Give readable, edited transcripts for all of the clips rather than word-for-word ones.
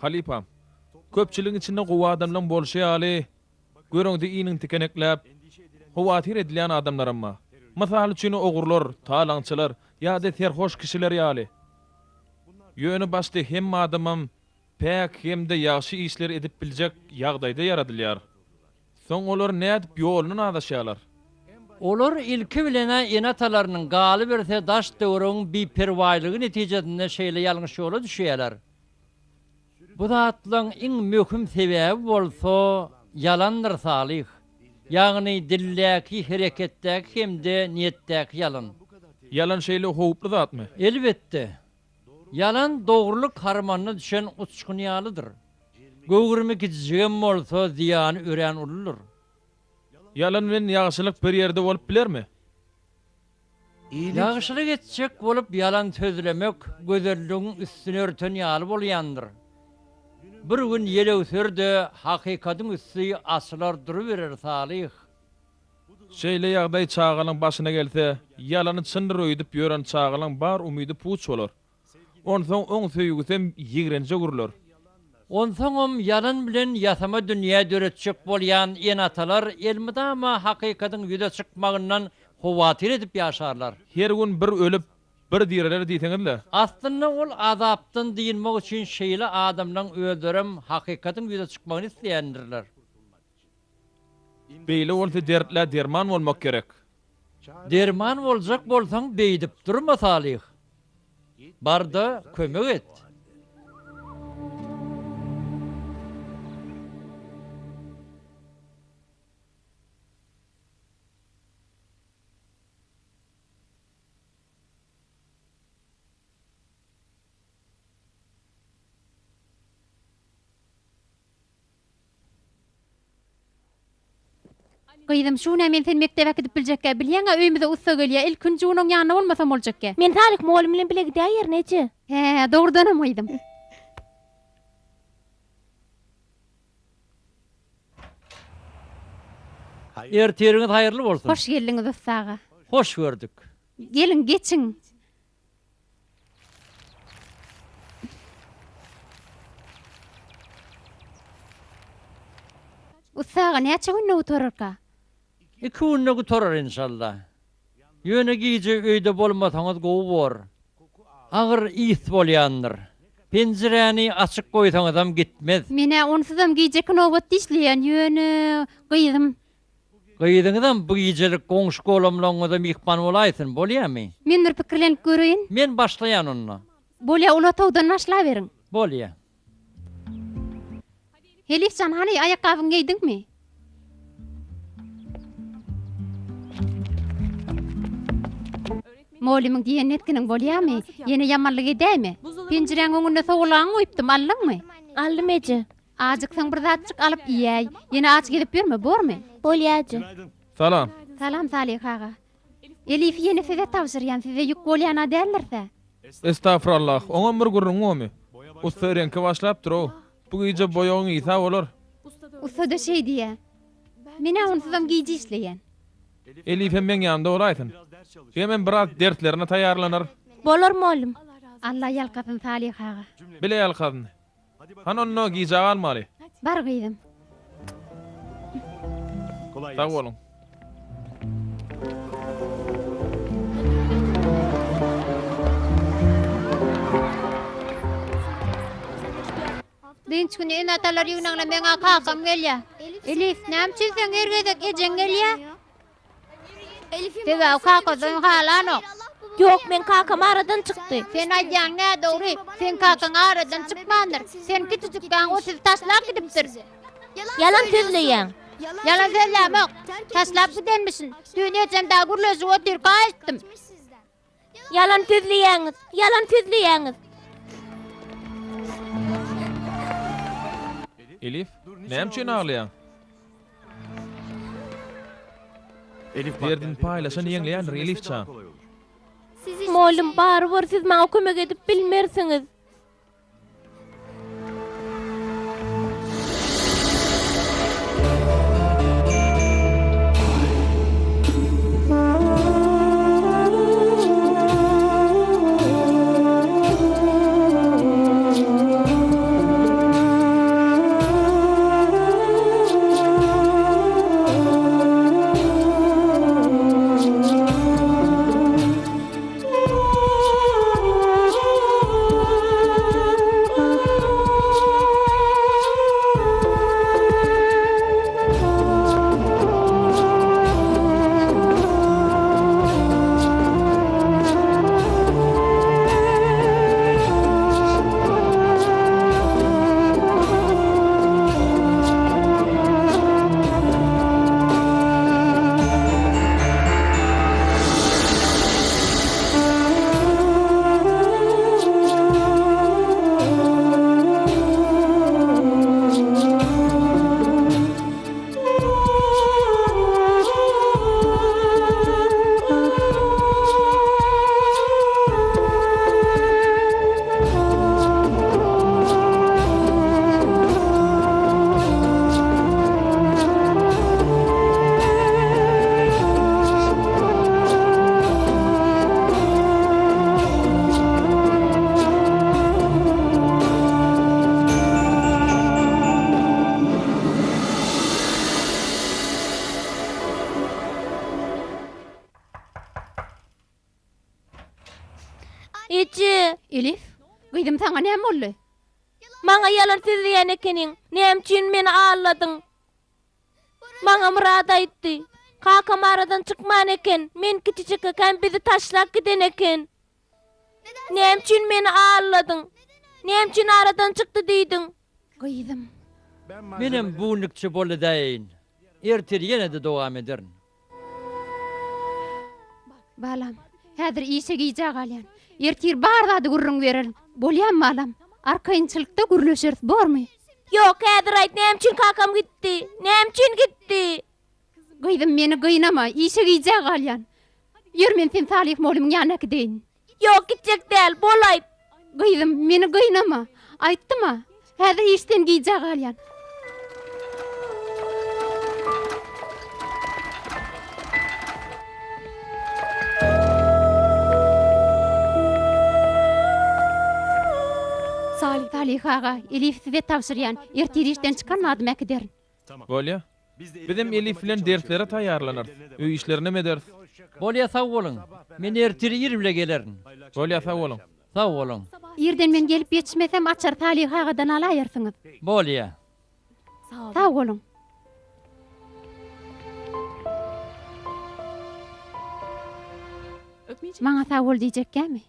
Halipam, köpçülüğün içinde gowa adamlaryň bolşy ýaly, görüňdi iniň tikenekläp, howatir edilen adamlar amma. Masal üçin ogurlar, talaňçylar ýa-da terhoş kişiler ýaly. Ýöne başda hem adamam pek hem de ýaşy işler edip biljek ýagdaýda yaradylýar. Soň olar nädip ýoluny adaşýarlar. Olur ilki bilene enatalarynyň galy berse daş döwrüň bir perwaýlygy netijesinde şeýle ýalňyş ýola düşýärler. Bu zatlaryň iň möhüm sebäbi bolsa yalandyr salih. Ýagny dilläki, hereketdäki hemde niýetdäki yalan. Yalan şeýle howply zatmy? Elbetde. Yalan dogruluk harmanyna düşen uçkun ýalydyr. Göwürmi gijigem bolsa ziýany ören ululur. Yalan bilen ýagşylyk bir ýerde bolup bilermi? Ýagşylyk etjek bolup yalan sözlemek gözelligiň üstüne örten ýaly bolýandyr. Bir gün ýelewserde hakykatyň üstü aslar duruberer salih. Şeýle ýagdaý çağalyň başyna gelse, ýalany çyndyr öýdüp ýören çağalyň bar umydy puç bolar. Onsoň oň söýgüsem ýigrenje gurulur. Onsoňam yalan bilen ýasama dünýä döretjek bolýan enatalar elmidama hakykatyň ýüze çykmagyndan howatir edip ýaşarlar. Her gün bir ölüp, bir direler diýseňizle. Aslında ol azapdan diýilmek üçin şeýle adamlaryň öldürem hakykatyň ýüze çykmagyny isleýändirler. Beýle bolsa dertler derman bolmak gerek. Derman boljak bolsaň beýdip durma salih. Barda kömek et. Gyýdym şuna men sen mektebe gidip biljekkä bilýäňä öýümizde usta gelýär. İlk gün junuň ýanyna bolmasam boljakkä. Men Salih moğlum bilen bile gidýär neçe? He, dogrudanam gyýdym. Erteriňiz haýyrly bolsun. Hoş geldiňiz ustaga. Hoş gördük. Gelin geçin. Ustaga näçe gün otururka? 2 günne gutorar inşallah. Ýöne giýje öýde bolmasaňyz gowy bor. Agyr ýys bolýandyr. Penjereni açyk goýsaňyzam gitmez. Mene onsuzam giýjek nowbat işleýän ýöne gyýdym. Gyýdyňyzam bu giýjelik goňşy golamlaňyza mihman bolaýsyn, bolýarmy? Men bir pikirlenip görýin. Men başlaýan onunla. Bolýa ulatawdan başlaýberin. Bolýar. Elifcan hani ayakkabını giydin mi? Moğlumun diyen netkinin bolýarmy? Yine yamanlyk edämi? Penjireň öňünde sowulaň goýupdym, aldyňmy? Aldym ece. Ajyksaň bir zatçyk alyp ýeýäй. Yine aç gelip berme, bormy? Bolýaje. Salam. Salam Salih ağa. Elif yine size tawşyrýan, size ýük bolýan adärlerse. Estağfurullah. Oňa bir gurrun gomy? Usta örenke başlap dur o. Bu gece boyoň ýysa bolar. Usta da şey diýe. Mene onsuzam giýji işleýän. Elif hem men ýanymda bolaýsyn. Hemen biraz derslerine taýýarlanar. Bolar moğlum. Allah ýalkasyn Salih ağa. Bile ýalkadyn. Han onu giýje almaly. Bar gyýdym. Sag bolun. Dinç günü enatalar ýüňňe meňe kakam gelýär. Elif, näme sen ergedek ejen gelýär? Tega kakadan halanok. Yok men kakam aradan çıktı. Sen aýdýaň nä dogry? Sen kakaň aradan çykmandyr. Sen küçüjükden o siz taşlap gidipdir. Yalan sözleýän. Yalan söylemek. Taşlap gidenmişsin. Dünýäjem da gurlöjü otyr gaýtdym. Yalan sözleýäňiz. Yalan sözleýäňiz. Elif, näme üçin aglaýan? Derdin paýlaşan ýeňleýändir Elifçan. Moğlum barbar siz maňa kömek edip bilmersiňiz. Eci, Elif, gıydym sana näme boldy? maňa yalan söýleýän ekeniň. Näme meni ağladın? Maňa Murad aýtdy. Kakam aradan çykman eken. Men kiçijek eken bizi taşlap giden eken. Näme meni ağladın? Näme aradan çykdy diýdin? Gıydym. Benim bu nükçe bolu deyin. Ertir yine de devam ederin. Balam, häzir işe giyjak alyan. Ertir barda da gurrun berelim. Bolýan balam. Arkaýynçylykda gürleşeriz, bormy? Yok, häzir aýt, näme kakam gitdi? Näme gitdi? Gıydym meni gıynama, işe giyjak alyan. Yer men sen Salih molumyň ýanyna gideýin. Yok, gitjek däl, bolaýt. Gıydym meni gıynama. Aýtdyma. Häzir işten giyjak alyan. Salih ağa, Elif size tavşyrýan. Ertir işten çykanmadım äkiderin. Bolýa. Bizim Elif bilen derslere taýýarlanar. Öý işlerini mi ederiz? Bolya sağ olun. Men ertir 20'le gelirim. Bolýa sag bolun. Sağ olun. Yerden men gelip yetişmesem açar Salih ağadan alaýarsyňyz. Bolya. Sağ olun. Maňa sağ ol diýjekkämi?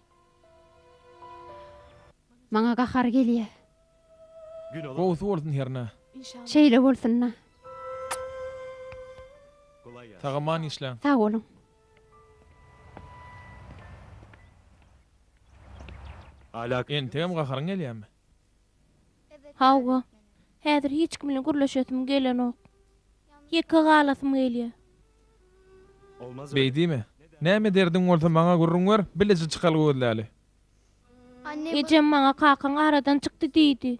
Maňa gahar gelýär. Gowsy bolsun herine. Şeýle bolsunna. Tagaman işleň. Sağ olun. Entegem gaharyň gelýärmi? Hawwa. Häzir hiç kim bilen gürleşesim gelen ok. Ýeke galasym gelýär. Beýdimi? Näme derdiň bolsa maňa gurrun ber, bilesi çykal gözläli. Ejem maňa kakam aradan çykdy diýdi.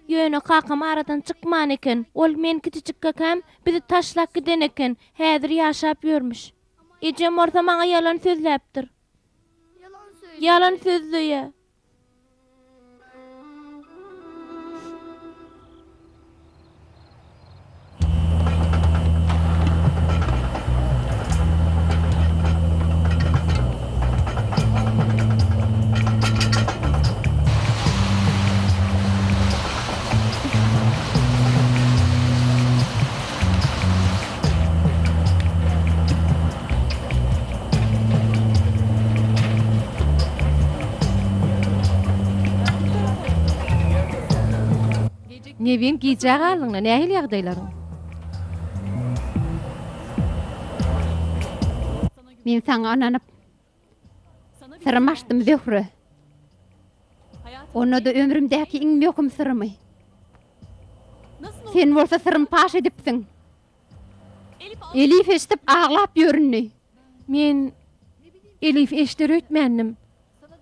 Ýöne kakam aradan çykman eken. Ol men kiçijek kakam bizi taşlap giden eken. Häzir ýaşap ýörmüş. Ejem orta maňa yalan sözläpdir. Yalan sözlüyor. Nevin giyecek alığına ne hil ýagdaýlaryň? Men sana ananyp sırrym açdym Zöhre. Onu da ömrümdäki iň möhüm sırrymy. Sen bolsa sırrym paş edipsiň. Elif eşitip ağlap ýörünni. Men Elif eşder ötmändim.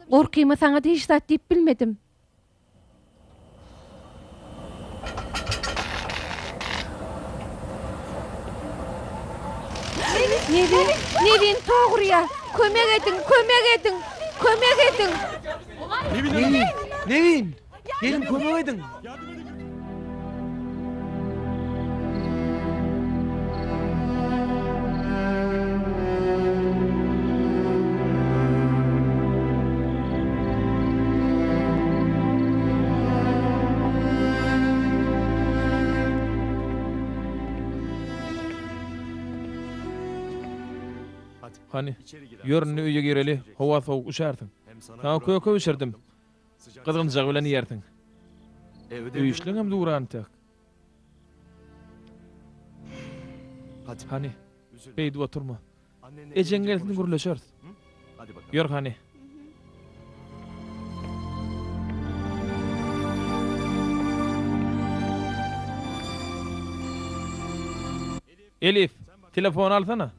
Gorkymy saňa da hiç zat diýip bilmedim. Nevin toğruya. Kömek edin, kömek edin, kömek edin. Nevin! Gelin kömek edin. Hani ýörünni öýe gireli, hawa soğuk uşarsyň. Sana köke üşerdim. Gızgınjak bilen ýersiň. Öý işleň hem durantyk. Hani beýdi oturma. Ejen gelsin gürleşeriz. Ýör hani. Elif, telefon alsana.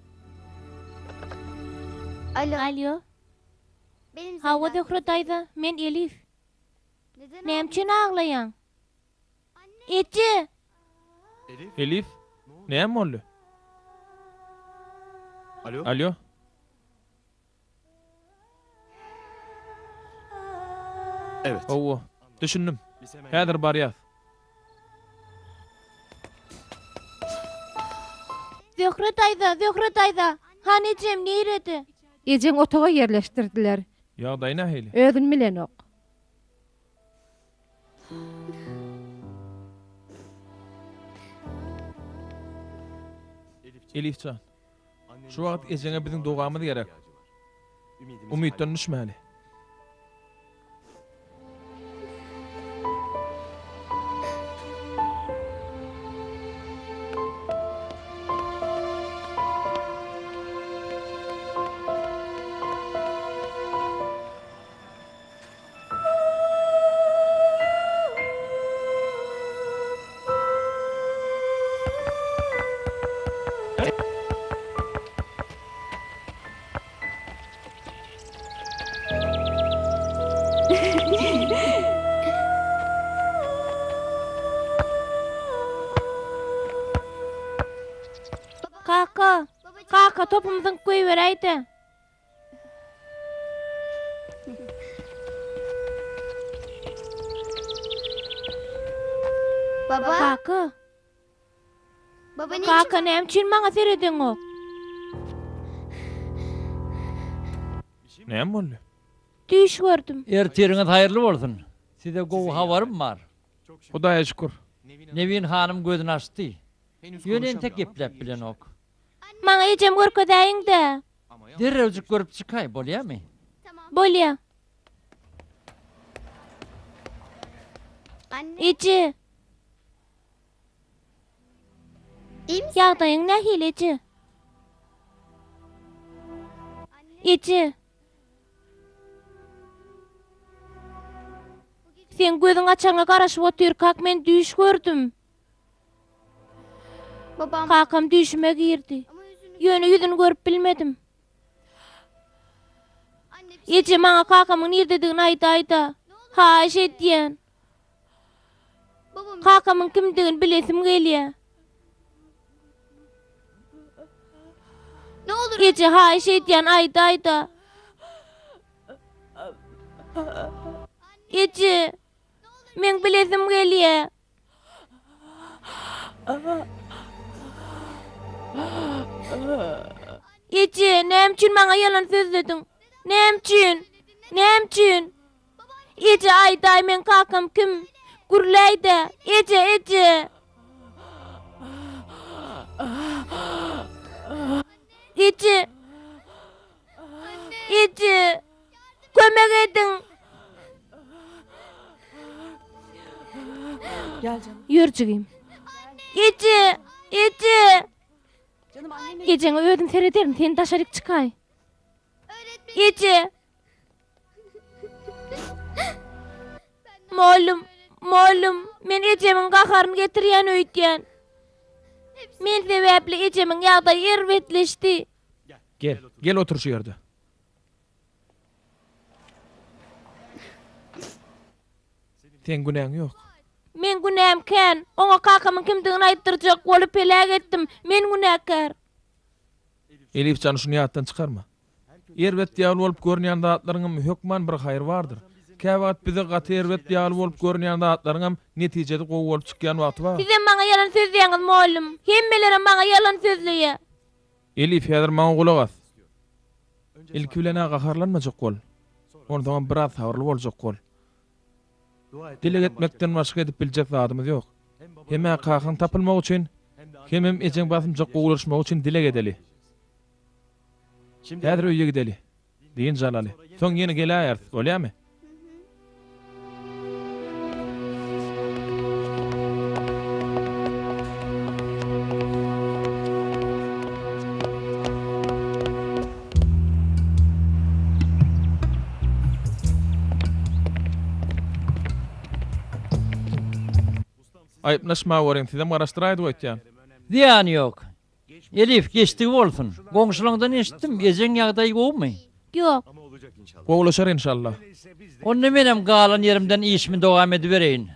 Alo. Hawwa Zöhre taýza, men Elif. Näme ağlaýan? Ece. Elif, näme boldy? Alo. Evet. Owo, düşündüm. Häzir barýas. Zöhre taýza, hani jem nerede? Ejen otağa yerleştirdiler. Ýagdaý nähili? Özün bilen ok. Elifcan. Şu wagt ejeňe biziň dogamy gerek. Umytdan düşmäli. Kaka topumuzun koyuvereydi. Baba, Kaka, baba ne kaka nämçin maňa seredin o? Näme boldy? Düş gördüm. Ertiriniz hayırlı bolsun. Size gowy habarym bar. Hudaýa şükür. Nevin hanım gözünü açtı. Yönen tek geplep bilen ok. Maňa ejem görkezäýiň de. Derrewjik görüp çykay bolýarmy? Bolýa. Anne, Eci, iyi misin? ýagdaýyň nähili Eci? Eci. Sen gözüň açaňa garaşyp oturýar, men düş gördüm. Babam Kakam düşme girdi. ama Yüzünü görüp bilmedim. anne Ece maňa kakamyň nerdedigini aýda. Ha, diýen. babam Kakamyň kimdigini bilesim gelýär. ne olur Ece ha, diýen aýda. Ece, men bilesim gelýär. Ece, nämçin maňa ýalan sözledin? Nämçin? Ece aýdaý, men kakam kim? Gürleýdi. Ece. Ece. Kömek edin. Gel canım. Yürjügim. Ece. Canım annene Eceňi ödün serederim, seni taşaryk çykay. Ece. Mollum, men Ecemin gakaryny getirýän öýtýän. Men sebäpli Ecemin ýagdaýy erwetleşdi. Gel otur şu ýerde. Sen günäň ýok. Men günäm kän, oňa kakamyň kimdigini aýtdyrjak bolup pelak etdim. Men günäkär. Elifcan şunu ýatdan çykarma. Erwet ýaly bolup görnýän zatlaryňam hökman bir haýr bardyr. Käwagt bize gaty erwet ýaly bolup görnýän zatlaryňam netijede gowy bolup çykýan wagty bar. Sizem maňa ýalan sözleýäňiz mollum. Hemmelere maňa ýalan sözleýär. Elif ýadyr maňa gulak as. Ilki bilen gaharlanmajak bol. Ondan biraz sabırly boljak bol. Dile etmekden başga edip biljek zadymyz ýok. Hemme kakyň tapylmak üçin, hemem ejeň basymjak gowulaşmak üçin dile edeli. Häzir öýe gideli. Diýin Jalaly. Soň ýene gelýär, bolýarmy? Aýypnaşma görün, sizem garaşdyraýdy goýtýan. Ziyan yok. Elif geçti bolsun. Goňşulaňdan eşitdim. Ejeň ýagdaýy gowmy? Ýok. Gowulaşar inşallah. Onu menem galan yerimden işimi dowam edibereýin.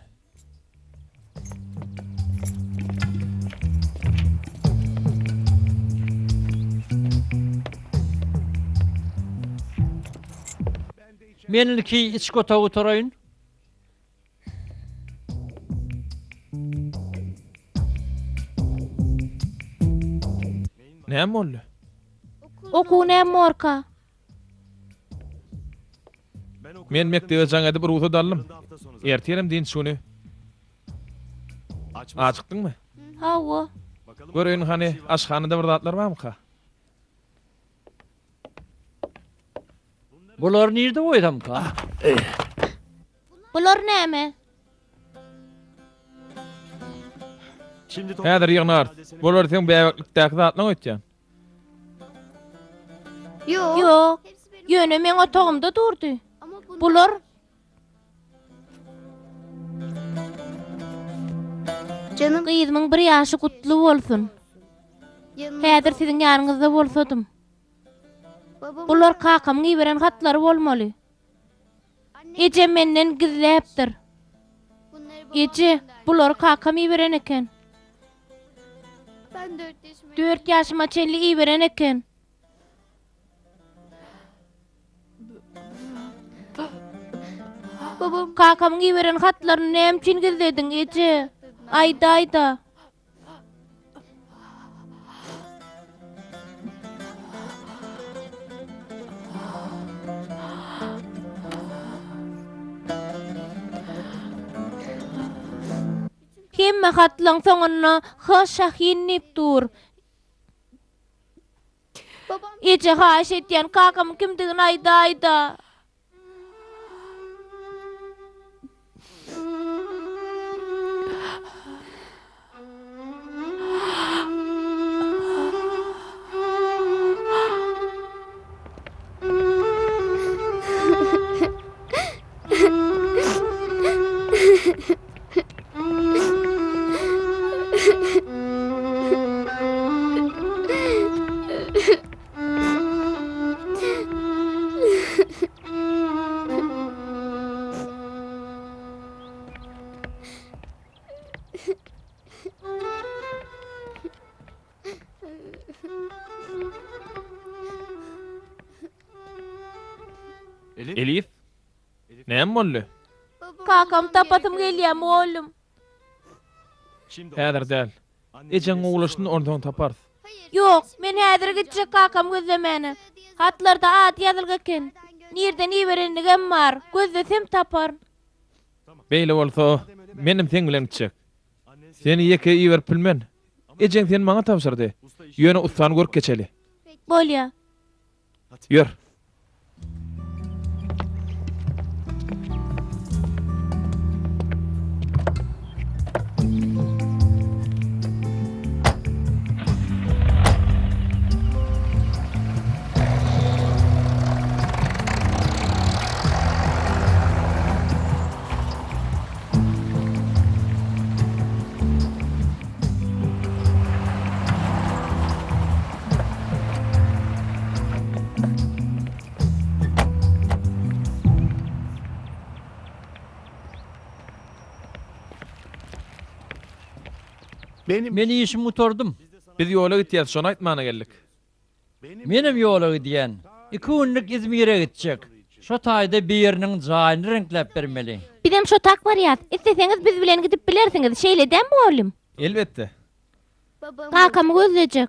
Menilki iç gotagy toraýyn. Näme boldy? Okuw näme morka? Men mektebe jaň edip ruhsat aldym. Erterim diň şuny. Açykdyňmy? Hawa. Göreýin hani aşhanada bir zatlar barmy ka? Bular nirde oýdam ka? Bular näme? Häzir ýygnar. Bolar sen bäweklikdäki zatlaň ötýän. Yok. Yok. Yöne men otağımda durdu. Ama bunlar... Bular Canım kıyızmın bir yaşı kutlu bolsun. yanımda. Häzir sizin ýanyňyzda bolsadym. Babam Bular kakam giýberen hatlary bolmaly. Ece menden gizläpdir. bunları babam Ece, bular kakam giýberen eken. Ben 4 yaşıma 4 ýaşyma çelli giýberen eken. babam Kakam giýberen hatlaryny näme üçin gizledin Ece? Ayda ayda. Hemme hatlaň soňuna Şahin dip dur. babam Ece haş etýän kakam kimdigini ayda ayda. Elif. Näme boldy? Kakam tapatym gelýär oğlum. Häzir däl. Ejeň oglaşyny ondan tapar. Yok, men häzir gitjek kakam gözlemeni. Hatlarda ad ýazylgyken. Nirden iýberendigem bar, gözlesem tapar. Beýle bolsa, menim sen bilen gitjek. Seni ýeke iýerip bilmen. Ejeň sen maňa tapşyrdy. Ýöne ustany görüp geçeli. Bolýa. Ýör. Men işim mutordum. Biz ýola gitýäs, şonu aýtmana geldik. Menim ýola gidýän. 2 günlük İzmir'e gitjek. Şo taýda biriniň jaýyny renkläp bermeli. Bizem şo tak var ýat. Isteseňiz biz bilen gidip bilersiňiz. Şeýledem oğlum. Elbetde. babam Kakamy gözlejek.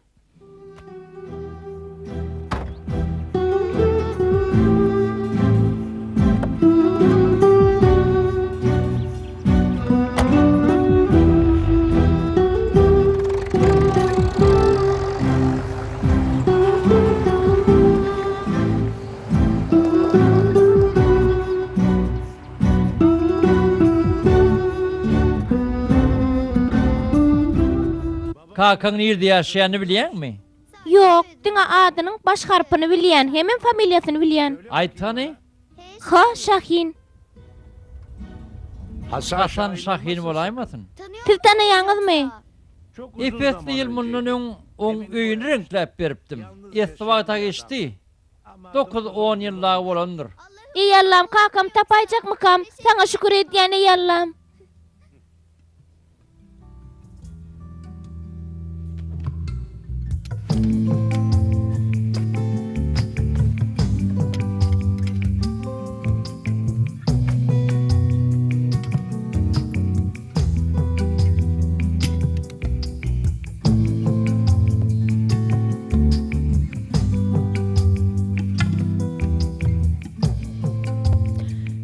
Kakaň nirde ýaşaýany bilýärmi? Yok, diňe adynyň baş harpyny bilýän, hemem familiýasyny bilýän. Aýtany? Şahin. Hasan Şahin bolaýmasyn? Siz tanaýaňyzmy? Efesli ýyl mundan oň öýüni renkläp beripdim. Eswagta geçti. 9-10 ýyllar bolandyr. Ey Allah'ım, kakam tapaýjakmy kam? Saňa şükür edýän ey Allah'ım.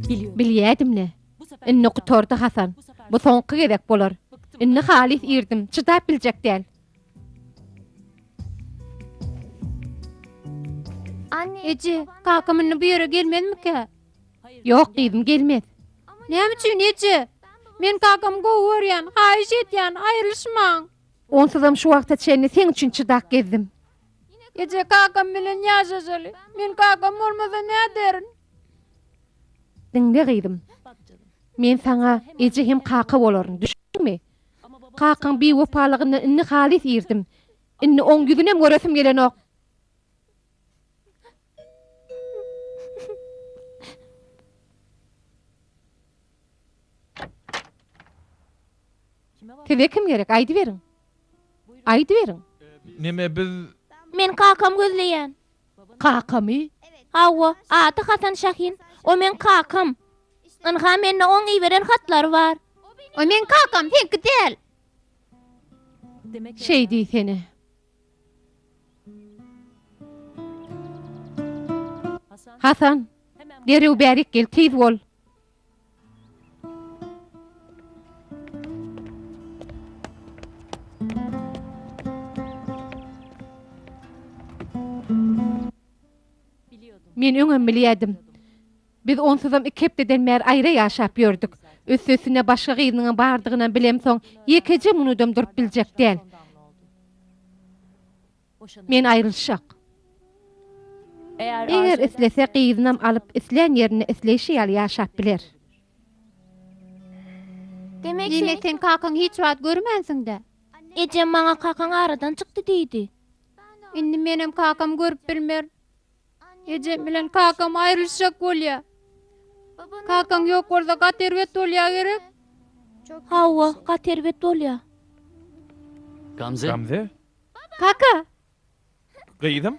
Bilýädimle. Inni gutordy Hasan. Bu soňky gerek bolar. Inni halis irdim. Çydap biljek däl. Anne. Ece, kakamın bu yere gelmedimi ki? Ýok diýdim, gelmez. Näme üçin Ece? Men kakam gowaryan, haýyş etýän, aýrylşmaň. Onsuzam şu wagta çenni sen üçin çydak gezdim. Ece kakam bilen ýaşaşaly. Men kakam bolmasa näderin? Diňle gyýdym. Men sana Ece hem kaka bolaryn, düşdüňmi? Kakyň bir wopalygyndan inni halis irdim. Inni oň ýüzünem göresim gelenok. Tebe kim gerek? Aýdy beriň. Aýdy beriň. Neme biz Men kakam gözleýän. Kakamy? Hawa, aty Hasan Şahin. O men kakam. Ynha menne oňy beren hatlar bar. O men kakam, senki del. Şey diýi seni. Hasan, derew bärik gel, tez bol. Men öňem bilýärdim. Biz onsuzam iki hepdeden mer aýra ýaşap ýördük. Üstüne başga gyzynyň bardygyny bilem soň, ýekece muny dömdürip biljek däl. Men aýrylşak. Eger islese gyzynam alyp islen ýerine isleşi ýaly ýaşap biler. Demek Yine sen sen kakaň hiç wagt görmänsiň-de. Ece maňa kakaň aradan çykdy diýdi. Indi menem kakam görüp bilmer. Ece bilen kakam aýrylşak bolýar. Kakam ýok bolsa gaterwet bolýar gerek. Hawa, gaterwet bolýar. Gamze. Gamze Kaka, gyýdym.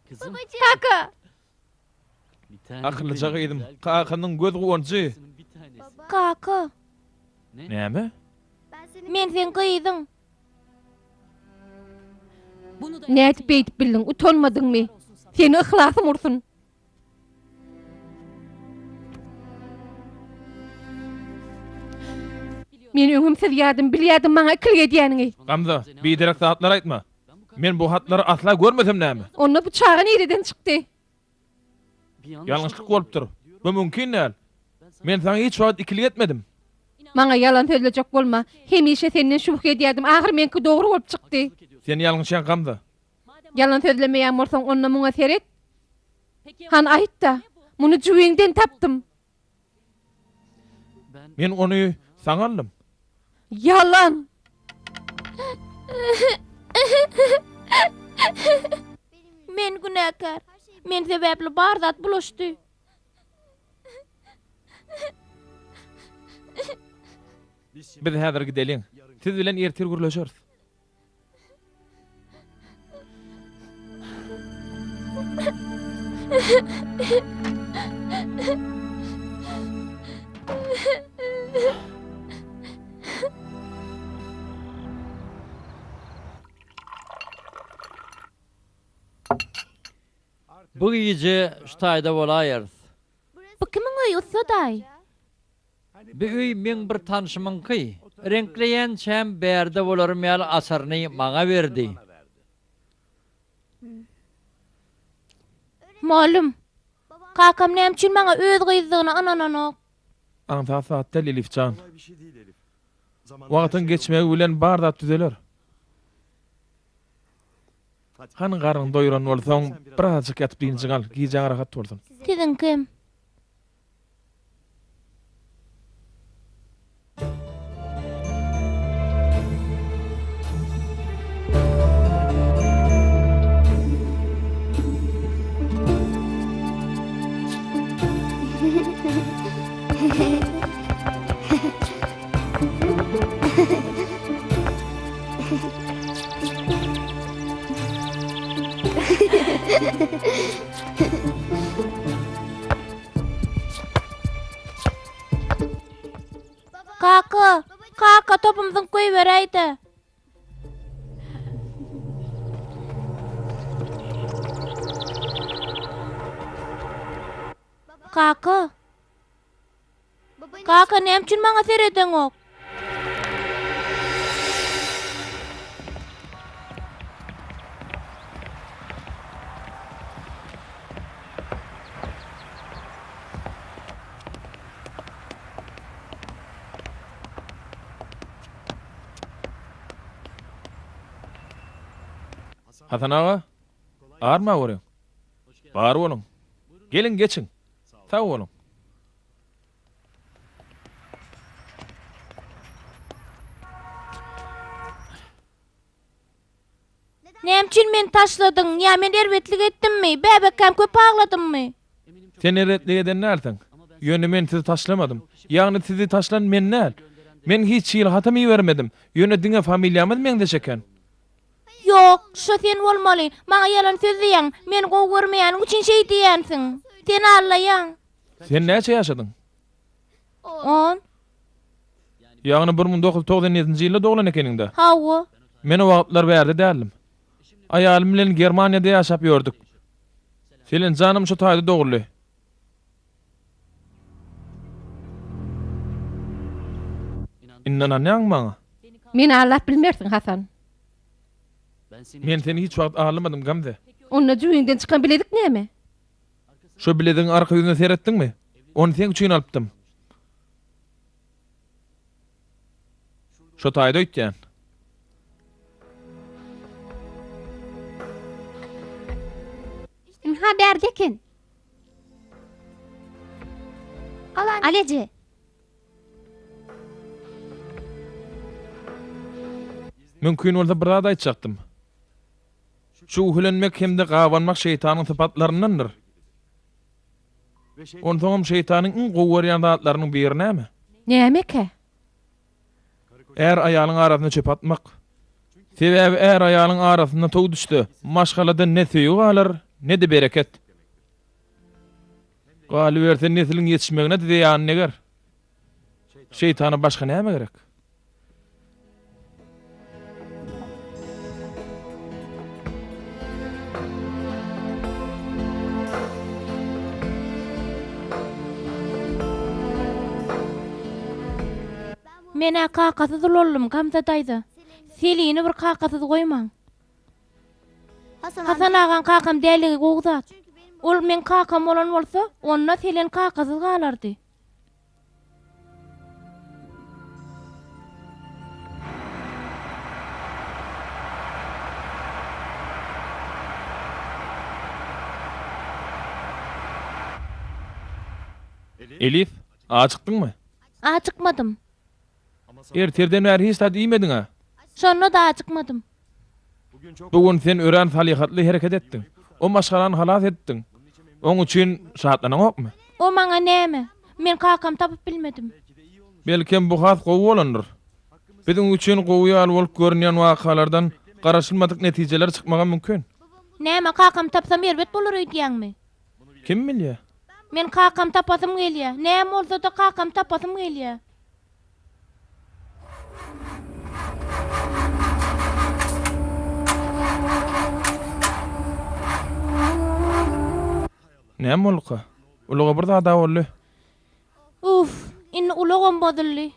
Kızım. kaka. Bir tane Akyllyca benim gyýdym. güzel Kakanyň göz guwanjy. kızımın bir tanesi. Kaka, Näme? men sen gyýdyň. Nädip beýdip bildiň, utanmadyňmy? Seni ihlasym ursun. Men öňümsiz ýadım, bilýärdim maňa ikil edýäniňi. Gamza, biderek zatlar aýtma. Men bu hatlary asla görmesem näme? Onda bıçağın nereden çıktı? Bir yanlış Ýalňyşlyk bolupdyr. Bu mümkin näl? Men sana hiç wagt ikili etmedim. Maňa yalan söylejek bolma. Hemişe senden şüphe edýärdim. Ahir menki dogry bolup çykdy. Sen ýalňyşan Gamza. Yalan sözlemeýän bolsaň onda muňa seret. Han aýt da, muny jüweňden tapdym. Men onu saňa aldym. Yalan. Men günäkär. Men sebäpli bardat bulaşdy. Biz häzir gidelim. Siz bilen ertir gürleşeriz. Bu gece ştaýda bolaýarys. Bu kimiň öýü Usaday? Bu öý men bir tanışymyňky. Renkleýän çäm bärde bolarym ýaly asaryny maňa berdi. Malum. Kakam näme üçin maňa öz gyzdygyny anananok. Anta saatda Elifcan. Wagtyň geçmegi bilen barda düzeler. Han garyn doýuran bolsaň, birazjyk ýatyp diňjiň al, giýjäň rahat bolsun. Sizin kim? Kaka topumyzyň koý bereýdi. Kaka, Kaka näme üçin maňa sereden ok? Hasan ağa, ağırma oğlum. Bağır oğlum. Gelin geçin. Sağ olun. Näme üçin meni taşladyň? Ya men erwetlik etdimmi? Bäbekem köp ağladymmy? Sen eretli eden nereden? Yönü men sizi taşlamadım. Yani sizi taşlan men näl? Men hiç ýyl hatam vermedim. Yönü diňe familiýamy men de çeken. Yok, şu sen bolmaly. Maňa yalan söz diýen, meni gowy görmeýän üçin şey diýänsiň. Sen allaýan. Sen näçe ýaşadyň? 10. Ýagny 1997-nji ýylda doglan ekeniňde. Hawa. Men o wagtlar bärde dälim. Aýalym bilen Germaniýada ýaşap ýördük. Senin janym şu taýda dogly. Inananýaň maňa? Men Allah bilmersin Hasan. Men seni hiç wagt ağlamadym gamze. Onna düýünden çykan biledik näme? Şu bilediň arka ýüzüne seretdiňmi? Onu sen üçin alypdym. Şu taýda öýtýän. Ha berdekin. Alece. Mümkin bolsa bir zat aýtjakdym. Şu ühlenmek hemde gawanmak şeytanyň sypatlaryndandyr. Onsoňam şeytanyň iň gowwarýan zatlarynyň biri näme? Näme-ke? Eğer aýalyň arasyna çöp atmak. Sebäbi eğer aýalyň arasynda tow düşdi, maşgalada ne söýü galar, ne de bereket. Galy berse neslin ýetişmegine diýýän neger. Şeytana başga näme gerek? Mene kakasyz boldum, Gamza daýdy. Selini bir kakasyz goýmaň. Hasan agan kakam däligi gowzat. Ol men kakam bolan bolsa, onna selen kakasyz galardy. Elif, açyktynmy? Açykmadym. Erterden bäri hiç tat iýmediň ha. Şonda da açykmadym. Bugun sen ören salihatly hereket etdiň. O maşgalany halas etdiň. Oň üçin şahatlanyňokmy? O maňa näme? Men kakam tapyp bilmedim. Belkem bu has gowy bolandyr. Biziň üçin gowy ýaly bolup görünýän wakalardan garaşylmadyk netijeler çykmagan mümkin. Näme kakam tapsam erbet bolar diýäňmi? Kim bilýär? Men kakam tapasym gelýär. Näme bolsa da kakam tapasym gelýär. Näme bolka? Ulaga bir zat boldy. Uf, inni ulagam bodully.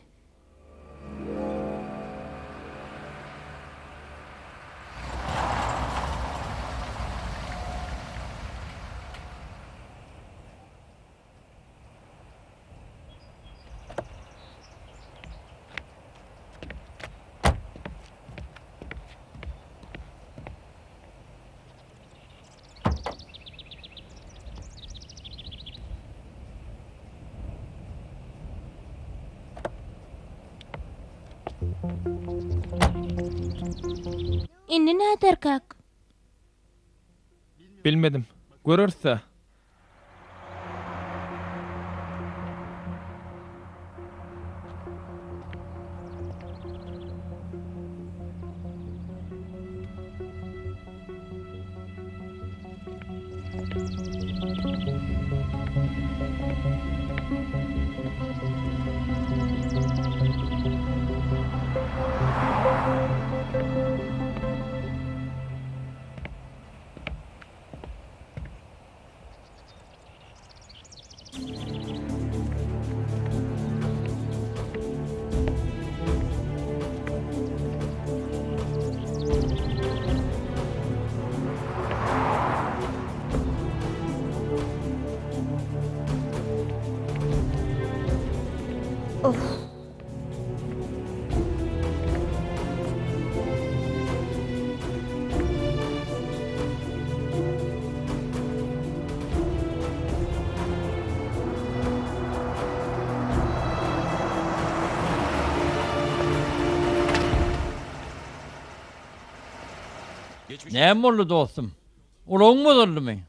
Inni näder kak? Bilmedim. Görürse. Näme boldy dostum? Uloň mu boldymy?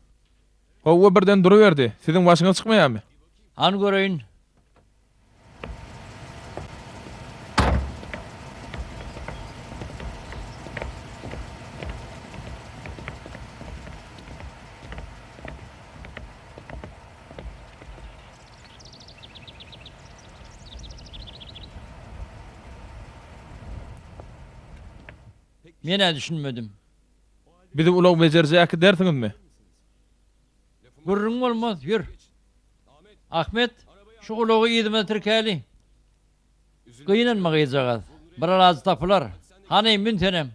Hawa birden duruverdi. Sizin başyňyz çykmaýarmy? An göreýin. Mene düşünmedim. Bizi ulaq bejerjäki dersiňizmi? Gurrun bolmaz, yür. Ahmet, şu ulagy ýedime tirkäli. Gynanma gyjagaz. Biraz tapılar. Hani müntenem.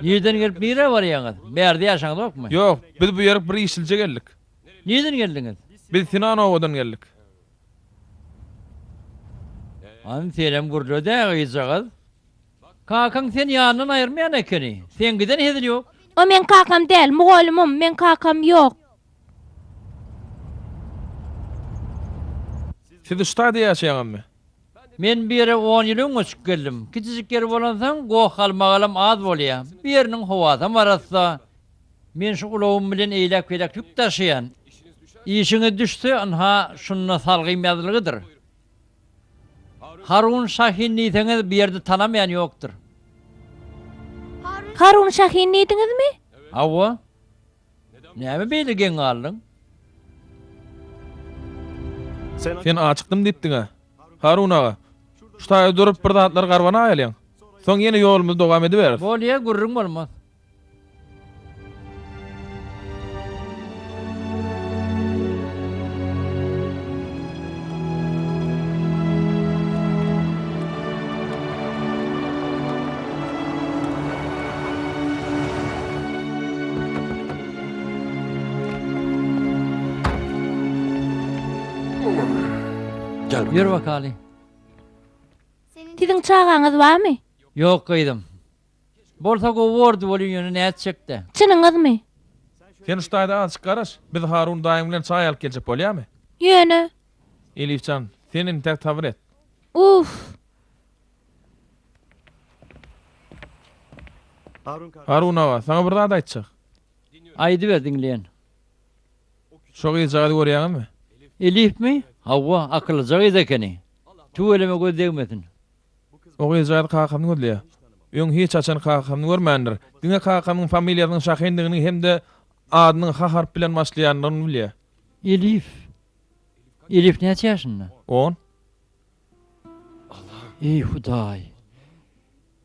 Neden gelip nire var yaňyz? Bärde ýaşaňyz okmy? Ýok, biz bu ýere bir işilje geldik. Neden geldiňiz? Biz Sinanowadan geldik. An senem gurlu da gyjagaz. Kakaň sen ýanyndan aýyrmaýan ekeni. Sen giden hezil ýok. O men kakam değil, muğolumum, men kakam yok. Siz ştaýda ýaşaýanmy? Men bir yere 10 ýyl öňe çykyp geldim. Kiçijik yer bolansaň goh halmagalam az bolýar. Bir ýeriniň howasy barasa. Men şu ulagym bilen eýlek-eýlek tük taşıyan. İşiňe düşse anha şunna salgymazlygydyr. Harun Şahin niýetiňiz bir ýerde tanamayan ýokdur. Harun Şahin niýdiniňizmi? Awa. Näme beýlegen galyň? Sen açıktım diýipdiňa. Harun ağa. Ştaýda durup bir zatlar garwana aýalýan. Soň ýene ýolumyzy dowam ediberis. Bolýa gurrun bolmaz. Ýür bakaly. Tiziň çağaňyz barmy? Ýok gyýdym. Bolsa gowordy bolýan ýöne näçe çekdi. Çynyňyzmy? Sen ştaýda açyk garaş. Biz Harun daýym bilen çaý alyp geljek bolýarmy? Ýöne. Elifcan, senin tek tabir et. Uf. Harun ağa, sana bir zat aýtjak. Aýdy ber diňleýän. Şo gyjady görýärmi? Elif mi? Hawa akyllyja gyz ekeni. Tu eleme göz degmesin. O gyjady kakamny görýär. Öň hiç açan kakamny görmändir. Diňe kakamyň familiýasynyň şahendigini hemde adynyň ha harp bilen başlaýanlygyny bilýär. Elif. Elif näçe ýaşynda? 10. Ey Hudaý.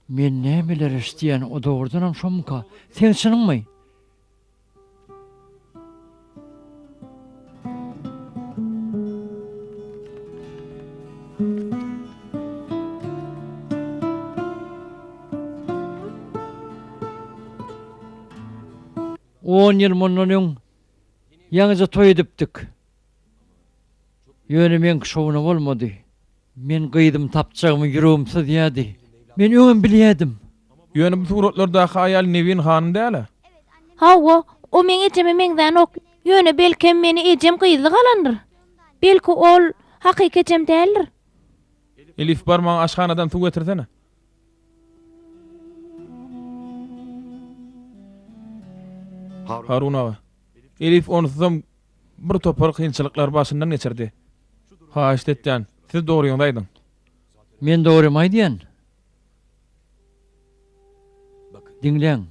Men nämeler işleýän o dogrudanam şomka. Sen çynyňmy? On ýyl mundan öň ýaňyza toý edipdik. Ýöne men şowuna bolmady. Men gyýdym tapjagymy ýüregim sızýady. Men öňüm bilýärdim. Ýöne bu suratlarda haýal Nevin hanyň däle. Hawa, o men ejeme meňden ok. Ýöne belki meni ejem gyýzy galandyr. Belki ol hakyky ejem däldir. Elif barmaň aşhanadan suw getirsene. Harun ağa. Elif onsuzam bir topar kynçylyklar başyndan geçirdi. Ha işletden, siz doğru ýoldaýdyň. Men dogrymaýdyn. Dinleň.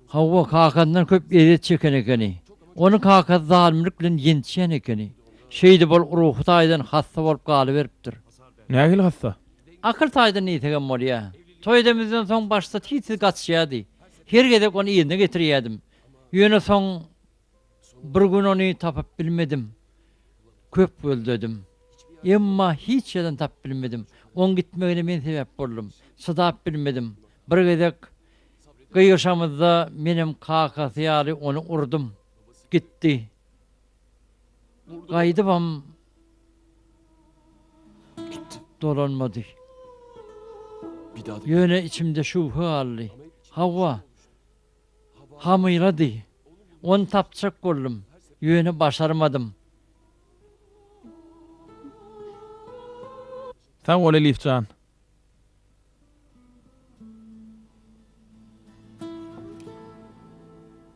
Hawa kakandan köp eret çeken ekeni. Onu kaka zalimlik bilen ýentişen ekeni. Şeýdi bol ruhy taýdan hassa bolup galy beripdir. Nähil hassa? Akıl taýdan niýetegen bolýar. Toýdamyzdan soň başda tiýsiz gaçýardy. Her gedek onu ýerine getirýärdim. Ýöne soň bir gün onu tapyp bilmedim. Köp böldedim. Emma hiç yerden tap bilmedim. On gitmegine men sebep boldum. Sadap bilmedim. Bir gedek gıyışamızda menem kaka siyali onu urdum. Gitti. Gaydybam. Dolanmadı. Yöne içimde şu halli. Hava. Hamıyladı. On tapçak boldum. Yöne başarmadım. Sen ol Elifcan.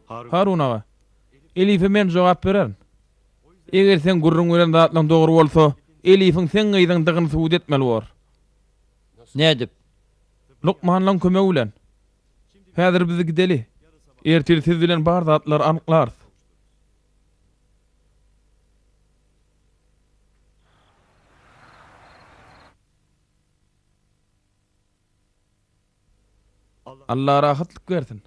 Harun ağa. Elif'e men jogap bererim. Eger sen gurrun bilen zatlaň dogry bolsa, Elif'iň sen gyýdandygyny suwut etmeli bor. Ne edip? Lukmanlaň kömegi bilen. Häzir bizi gideli. Ertir siz bilen bar zatlar anyklar. Allah rahatlyk bersin.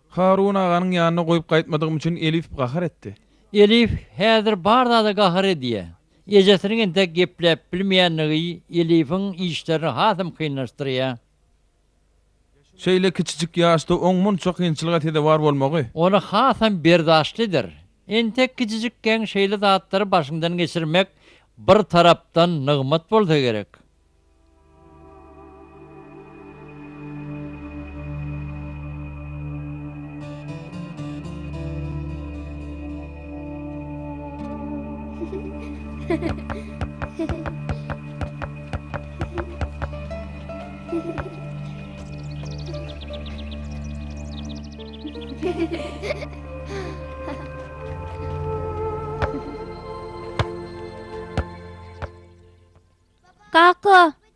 Harun ağanın ýanyna goýup gaýtmadygym üçin Elif gahar etdi. Elif häzir barda da gahar ediýär. Ejesiniň tek gepläp bilmeýänligi Elifiň işlerini hasym kynlaşdyrýar. Şeýle kiçijik ýaşda oňmun çok kynçylyga tede bar bolmagy. Onu hasym berdaşlydyr. Entek kiçijikken şeýle zatlary başyňdan geçirmek bir tarapdan nygmat bolsa gerek.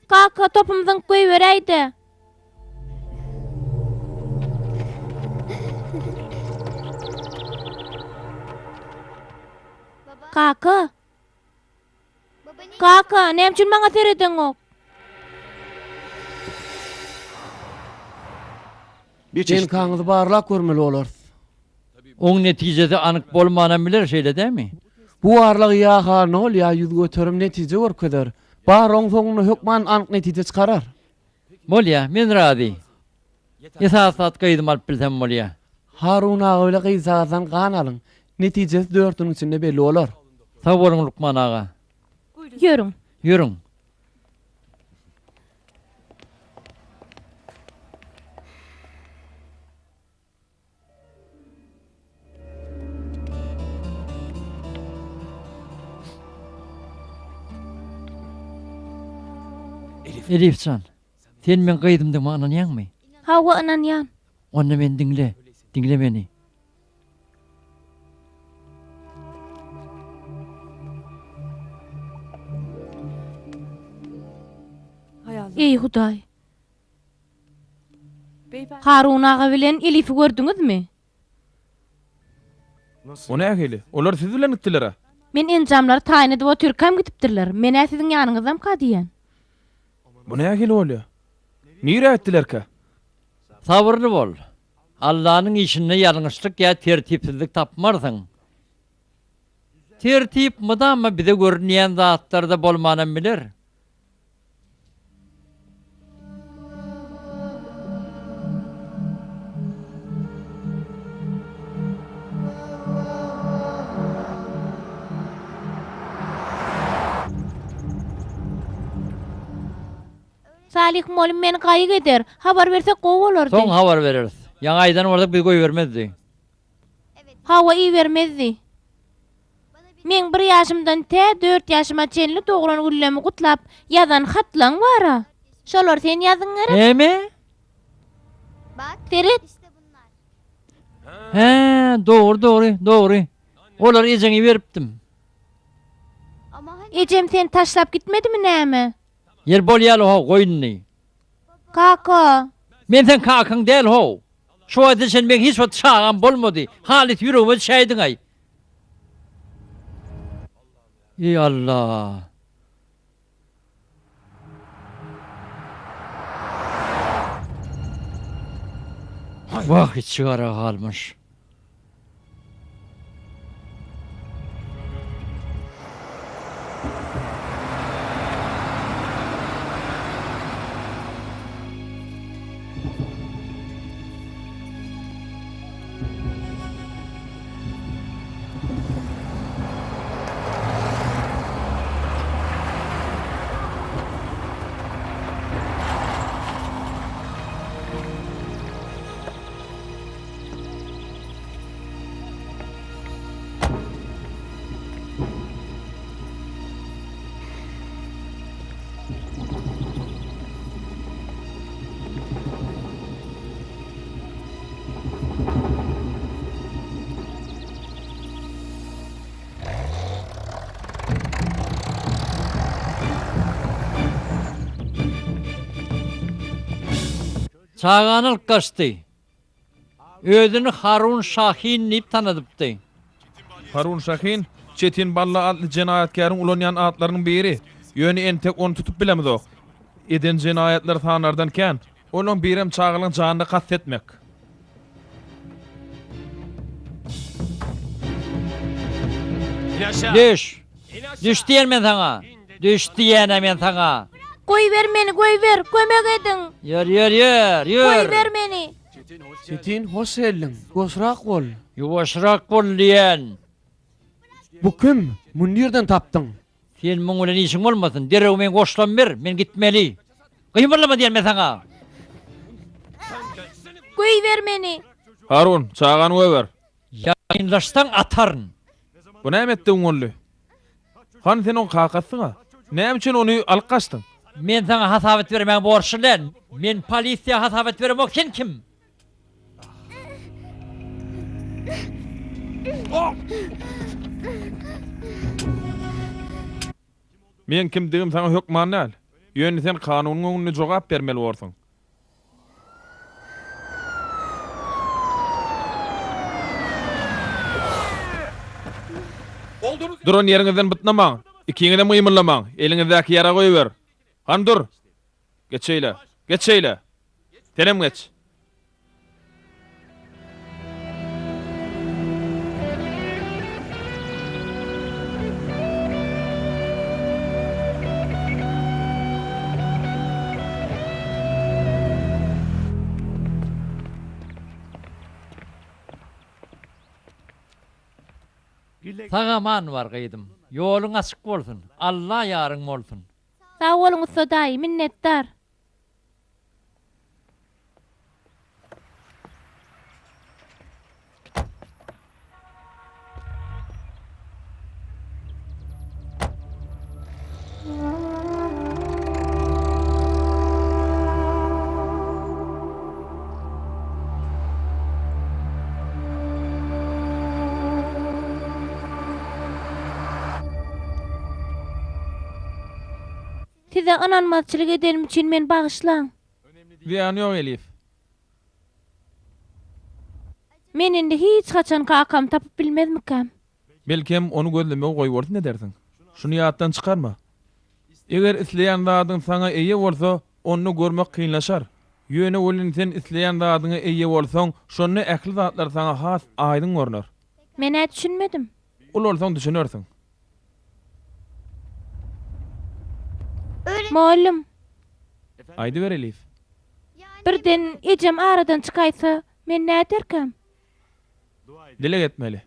Kaka topumdan koy vereydi. Kaka, nämçin maňa tereden ok? Ben kaňyzy barlak görmeli bolar. Oň netijede anyk bolmanan biler şeýle dämi? Bu barlyk ýa nol ýa ýüz göterim netije görkezler. Bar oň soňuny hökman anyk netije çykarar. Bolýa, men rady. Esasat gaýdym alyp bilsem bolýa. Harun ağa öyle gyzazan gan alyň. Netijesi 4-üň içinde belli bolar. Sag boluň Lukman ağa. Ýörüň. Ýürüň. Elifcan, sen men gaýdymdymy ananýarmy? Hawa ananýan. Onda men dinle, dinle meni. Ey Hudaý. Harun ağa bilen Elif'i gördüňizmi? O nähili? Olar siz bilen gitdiler. Men enjamlary taýyn edip oturkam gitipdirler. Men siziň ýanyňyzdam ka diýen. Bu nähili bolýar? Nire etdilerkä? Sabırlı bol. Allah'ın işinde yanlışlık ya tertipsizlik tapmarsan. Tertip mıdama bize görünýän zatlarda bolmanan bilir. Salih molim meni gaýyk eder. Habar bersek gowy bolardy. Son haber veririz. Yaňa aýdan orada bir goý vermezdi. Hawa iyi vermezdi. Men 1 ýaşymdan te 4 ýaşyma çenli dogran gullamy gutlap ýazan hatlaň bara. Şolar sen ýazyňlar. Eme? Ferit, He, doğru. Olar ejeňi beripdim. ejem sen taşlap gitmedimi näme? Yer bolýaly ho goýunny. Kaka, Men sen kakaň däl ho. Şu wagtda sen men hiç wagt çağan bolmady. Halit ýüregime şaýdyň ay. Ey Allah. Vah çıgara kalmış. Çağanıl kaçtı. Ödünü Harun Şahin deyip tanıdıptı. Harun Şahin, Çetin Balla adlı cinayetkarın ulanyan atlarının biri. Yönü en tek onu tutup bilemizok. Eden cinayetler tanardan ken, onun birem çağılın canını kastetmek. Düş. Düş diyen men sana. Düş diyene men sana. Koy ver meni, koy ver. Kömek edin. Yür. Koy ver meni. Çetin hoş geldin. Gosrak bol. Yuvaşrak bol diyen. Bu kim? Bunu nereden taptın? Sen mungulen işin olmasın. Derew men koşlan bir. Men gitmeli. Kıyımırlama diyen men sana. Koy ver meni. Harun, çağanı över. Yakınlaştan atarın. Bu ne emettin oğlu? Han sen on kakasına. Ne için onu alkaçtın? Men sana hasabet vermem borçlulen. Men polisiye hasabet vermem sen kim? Men kim digim sana hükman näl. Ýöne sen kanunyň öňünde jogap bermeli bolsaň. Duran ýeriňizden bitnemaň. Ikiňi de mıymırlamaň. Eliňizdäki ýara goýber. Han dur. Geçeýle. Geçeýle. Tenem geç. Sağa man var gıydım. Yolun açık bolsun. Allah yarın bolsun. Sağ olun Soday, minnettar. Size inanmazçılık edelim için men bağışlan. Ziyan yok Elif. Men indi hiç kaçan kakam tapıp bilmezmikem. Belkem onu gözlemeye goýbordun ne dersin? Şunu ýatdan çykarma. Eger isleýän zadyň sana eýe bolsa, onu görmek kynlaşar. Ýöne bolyn sen isleýän zadyňa eýe bolsaň, şonu ähli zatlar sana has aýdyň görner. Men ä düşünmedim. Ol bolsaň düşünersiň. Muallim, Aýdy ber Elif. birden ejem aradan çıkaysa men näme derkem? Dilek etmeli.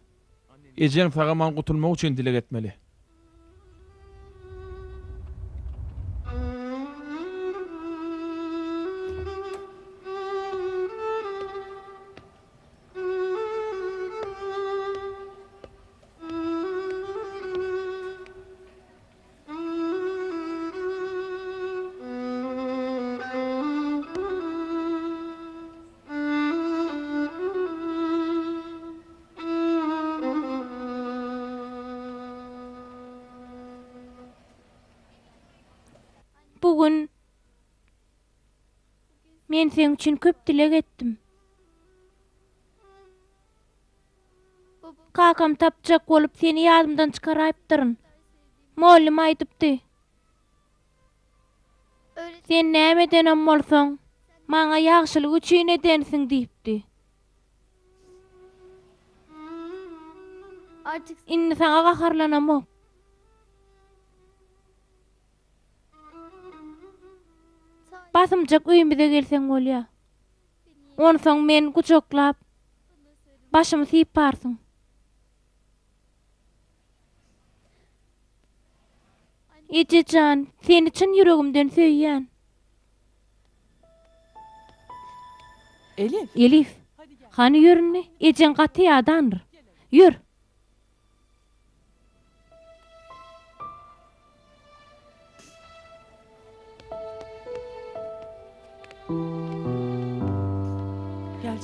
Ejen sagaman gutulmak üçin dilek etmeli. Bugün men sen üçin köp dilek etdim. Kakam tapjak bolup seni ýadymdan çykaraýpdyryn. Muallim aýdypdy. Sen näme denem bolsaň, maňa ýagşylyk üçin edensiň diýipdi. Artık Inni sana gaharlanamok. Basımjak üýümbize gelseň bolýa. Onsoň men guçoklap başymy syýip barsyň. Ejejan, seni çyn yüregimden söýýän. Elif. Elif, hani yürünni? Ejen gaty ýadandyr. Yür.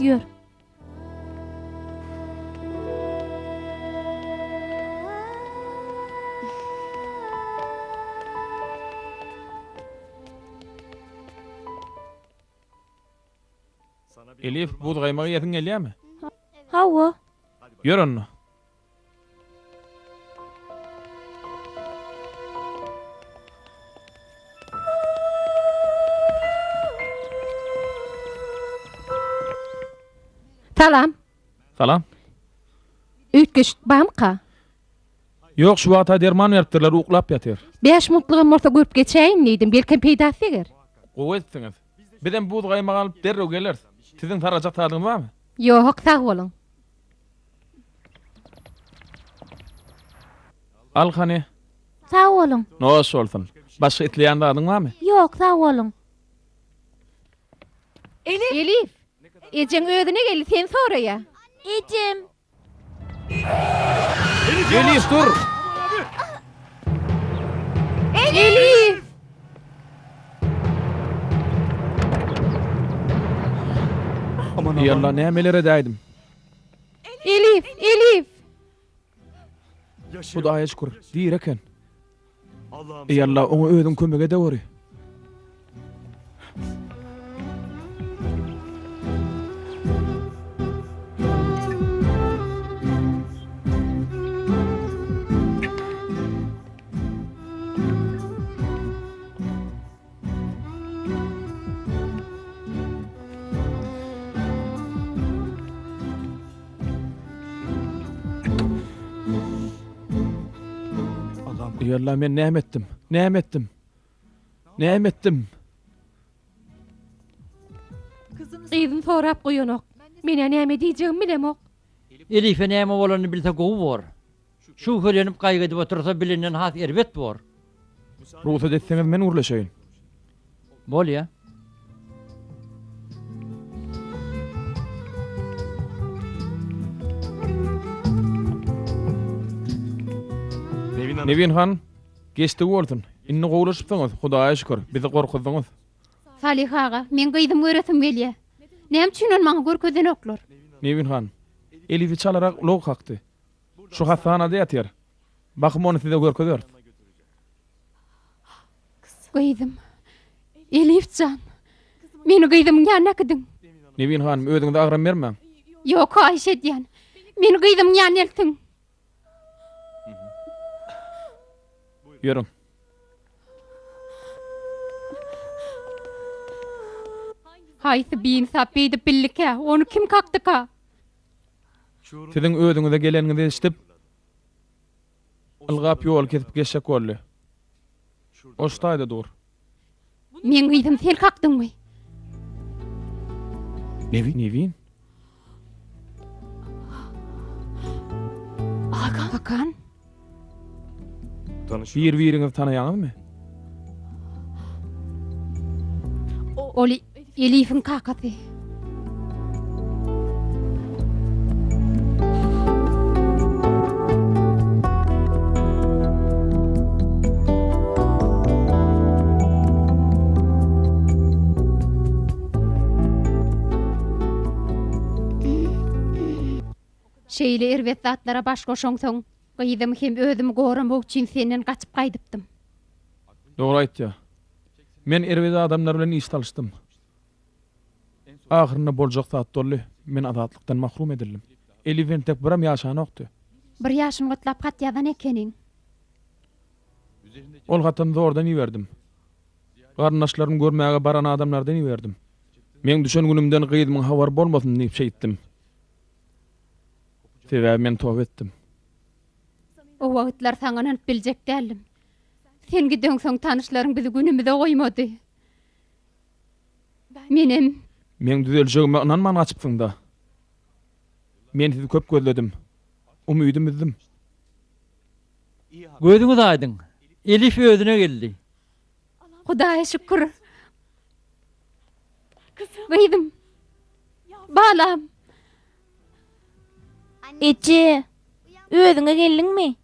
Yür. Elif, bu gaýmagy ýetiň gelýärmi? Hawa. Ýör onu. Salam. Salam. Ütgeç bamka. Ýok, şu wagta derman beripdirler, uklap ýatyr. 5 mutlugym bolsa görüp geçäýin diýdim. Belki peýdasy ger. Gowy etdiňiz. Bizden bu gaýmagy alyp derrew geler. Siziň tarajak taýdyňyz barmy? Ýok, sag bolun. Al hany. Sağ olun. Noş bolsun. Başga itleýän dadyň barmy? Yok, sağ olun. Elif. Ejen ödüne geldi sen soraýa. Ejem. Elif dur. Elif. Yalla nämelere däýdim. Elif, Elif. Hudaýa şükür. Diýir eken. Yalla oňa ödüm kömek edewori. Yalla men näme etdim? Näme etdim? Näme etdim? Gyzym sorap goýanok. Mene näme diýjegimi bilemok. Elife näme bolany bilse gowy bor. Şu hölenip gaýgydyp otursa bilinen has erbet bor. Ruhsat etseňiz men urlaşaýyn. Bolýa. Nevin han, geçti bolsun. Inni gowlaşypsyňyz, Hudaýa şükür. Bizi gorkuddyňyz. Salih ağa, men gyýdym göresim gelýär. Näme üçin maňa görkezden oklar? Nevin han, Elif'i çalarak log kakdy. Şu hastanada ýatýar. Bakym onu size görkezýär. Gyýdym. Elifcan. Meni gyýdym ýanyna kidiň. Nevin han, ödüňde agram bermäň. Ýok, Ayşe diýen. Meni gyýdym ýanyna eltiň. Ýörüň. Haýsy bir insap edip billike, onu kim kakdyka? Siziň ödüňize geleniňizi eşitip ılgap ýol kesip geçek boldy. Oştaýda dur. Men gyýdym, sen kakdyňmy? Nevin? Hakan. Bir-biriňizi tanaýaňyzmy? Ol Elif'in kakasy. Şeýle erwet zatlara baş goşoňsoň, gyýdym hem özümi goramak üçin senden gaçyp gaýdypdym. Dogry aýtdy. Men erwede adamlar bilen iş talışdym. Ahyrynda boljak zat dolly. Men azatlykdan mahrum edildim. Elif'in tek biram ýaşanokdy. Bir ýaşym gatlap gat ýazan ekeniň. Ol gatym zordan iwerdim. Garnaşlarym görmäge baran adamlardan iwerdim. Men düşen günümden gyýdymyň habar bolmasyn diýip şeýitdim. Sebäbi men towp etdim. O wagtlar saňa inanıp biljek dälim. Sen giden soň tanışlaryň bizi günümizde goýmady. Menem Men düzeljegime inanman açypsyň da. Men sizi köp gözledim. Umydymy üzdim. Gözüňiz aýdyň. Elif özüne geldi. Hudaýa şükür. Gyýdym. Balam. Ece, özüňe geldiňmi?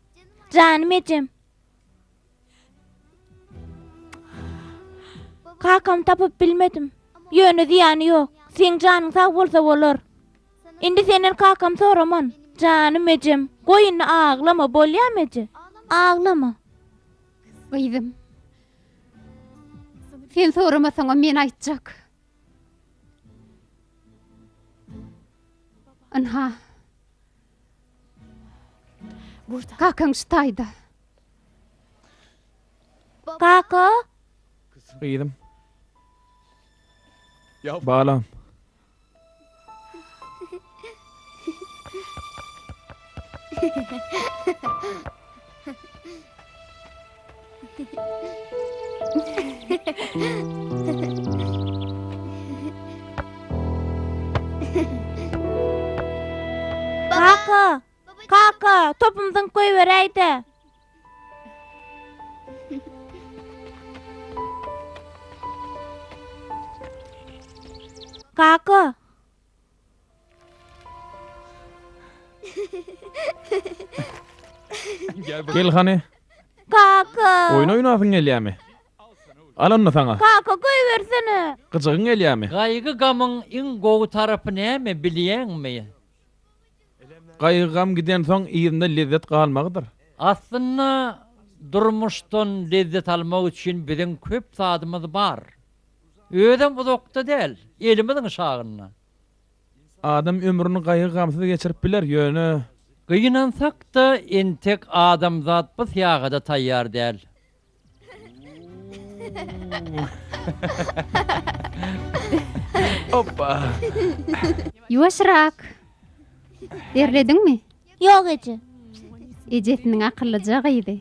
Janym ejem. Kakam tapıp bilmedim. Yönü diýany ýok. Sen janyň sag bolsa bolar. Indi senden kakam soraman. Janym ejem, goýuny ağlama bolýam eje. Ağlama. Gyýdym. Sen soramasaňa men aýtjak. Anha. Kakaň ştaýda. Kaka, Gyýdym. Balam. kaka, kaka, topumdan koyuvereýdi. Kaka, Gel hany. kaka, Oyun oynasyň gelýärmi? Alanna saňa. kaka koyuversene. Gyjygyň gelýärmi? Gaýgy gamyň iň gowy tarapy näme bilýärmi? Gaýgam giden soň ýerinde lezzet galmagydyr. Aslında durmuşdan lezzet almak için bizim köp sadımız var. Öýden uzakda däl, elimizin şagyna. Adam ömrüni gaýgy-gamsyz geçirip biler ýöne. Gıyınansak da entek adamzat bu siyagada tayyar däl. Hoppa. Ýuwaşrak. Derlediňmi? Yok Ece. Ejetiniň akyllyja gyýdy.